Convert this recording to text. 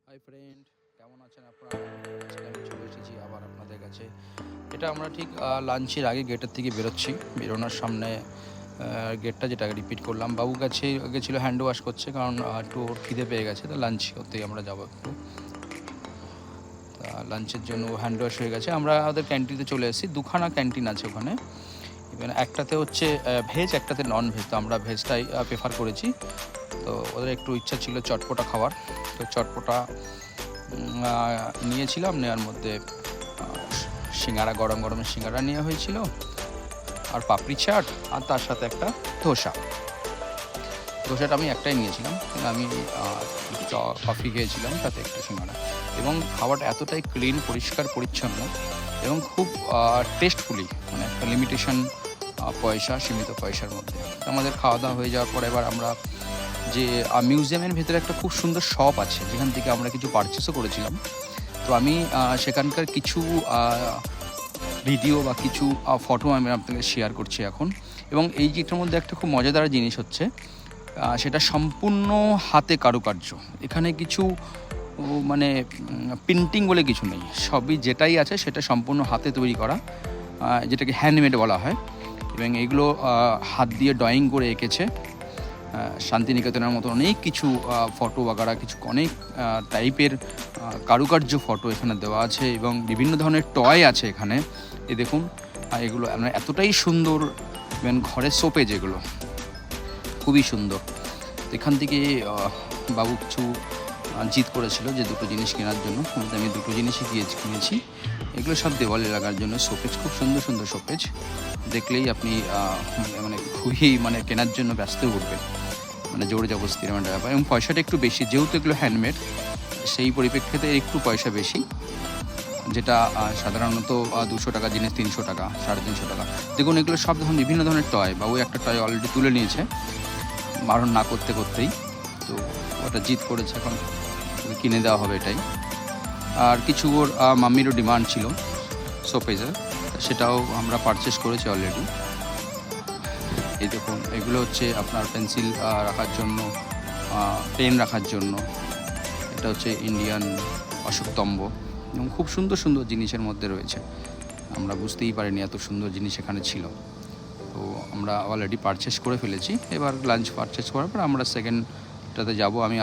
Hi friend, কেমন আছেন আপনারা? আজকে আমি চলে এসেছি আবার আপনাদের কাছে। এটা আমরা ঠিক লাঞ্চের আগে গেটের থেকে বেরোচ্ছি। বেরোনোর সামনে গেটটা যেটা রিপিট করলাম, বাবু গেছিলো হ্যান্ড ওয়াশ করছে, কারণ একটু ওর খিদে পেয়ে গেছে, তো লাঞ্চ করতেই আমরা যাবো একটু। তা লাঞ্চের জন্য হ্যান্ড ওয়াশ হয়ে গেছে। আমরা ওদের ক্যান্টিনে চলে এসেছি। দুখানা ক্যান্টিন আছে ওখানে। ইভেন একটাতে হচ্ছে ভেজ, একটাতে নন ভেজ। তো আমরা ভেজটাই প্রেফার করেছি। তো ওদের একটু ইচ্ছা ছিল চটপটা খাবার, তো চটপটা নিয়েছিলাম। নেওয়ার মধ্যে সিঙ্গারা, গরম গরম সিঙ্গারা নেওয়া হয়েছিল, আর পাপড়ি চাট, আর তার সাথে একটা ধোসাটা আমি একটাই নিয়েছিলাম, কিন্তু আমি কফি খেয়েছিলাম সাথে একটা সিঙ্গারা। এবং খাবারটা এতটাই ক্লিন, পরিষ্কার পরিচ্ছন্ন এবং খুব টেস্টফুলি, মানে একটা লিমিটেশন সীমিত পয়সার মধ্যে। তো আমাদের খাওয়া দাওয়া হয়ে যাওয়ার পর এবার আমরা যে মিউজিয়ামের ভেতরে একটা খুব সুন্দর শপ আছে, যেখান থেকে আমরা কিছু পারচেসও করেছিলাম। তো আমি সেখানকার কিছু ভিডিও বা কিছু ফটো আমি আপনাকে শেয়ার করছি এখন। এবং এই যেটার মধ্যে একটা খুব মজাদার জিনিস হচ্ছে, সেটা সম্পূর্ণ হাতে কারুকার্য। এখানে কিছু মানে প্রিন্টিং বলে কিছু নেই, সবই যেটাই আছে সেটা সম্পূর্ণ হাতে তৈরি করা, যেটাকে হ্যান্ডমেড বলা হয়। এবং এগুলো হাত দিয়ে ড্রয়িং করে এঁকেছে। শান্তিনিকেতনের মতো অনেক কিছু ফটো বাগারা, কিছু অনেক টাইপের কারুকার্য ফটো এখানে দেওয়া আছে, এবং বিভিন্ন ধরনের টয় আছে এখানে। এই দেখুন, এগুলো মানে এতটাই সুন্দর। ইভেন ঘরের শোপে যেগুলো খুবই সুন্দর। এখান থেকে বাবু কিছু জিদ করেছিল যে দুটো জিনিস কেনার জন্য, আমি দুটো জিনিসই কিনেছি। এগুলো সব দেওয়ালে লাগার জন্য শোকেজ, খুব সুন্দর সুন্দর শোকেজ। দেখলেই আপনি মানে খুবই মানে কেনার জন্য ব্যস্ত উঠবেন, মানে জোর জবরদস্তি এরকম একটা ব্যাপার। এবং পয়সাটা একটু বেশি, যেহেতু এগুলো হ্যান্ডমেড, সেই পরিপ্রেক্ষিতে একটু পয়সা বেশি। যেটা সাধারণত 200 টাকা জিনিস 300 টাকা, 350 টাকা। দেখুন, এগুলো সব ধরুন বিভিন্ন ধরনের টয়। বাবু একটা টয় অলরেডি তুলে নিয়েছে বারণ না করতেই। তো ওটা জিদ করেছে, এখন কিনে দেওয়া হবে এটাই। আর কিছু ওর মাম্মিরও ডিমান্ড ছিল শোপেজের, সেটাও আমরা পারচেস করেছি অলরেডি। এই দেখুন, এগুলো হচ্ছে আপনার পেন্সিল রাখার জন্য, পেন রাখার জন্য। এটা হচ্ছে ইন্ডিয়ান অশোকস্তম্ভ, এবং খুব সুন্দর সুন্দর জিনিসের মধ্যে রয়েছে। আমরা বুঝতেই পারিনি এত সুন্দর জিনিস এখানে ছিল। তো আমরা অলরেডি পারচেস করে ফেলেছি। এবার লাঞ্চ পারচেস করার পর আমরা সেকেন্ডটাতে যাব। আমি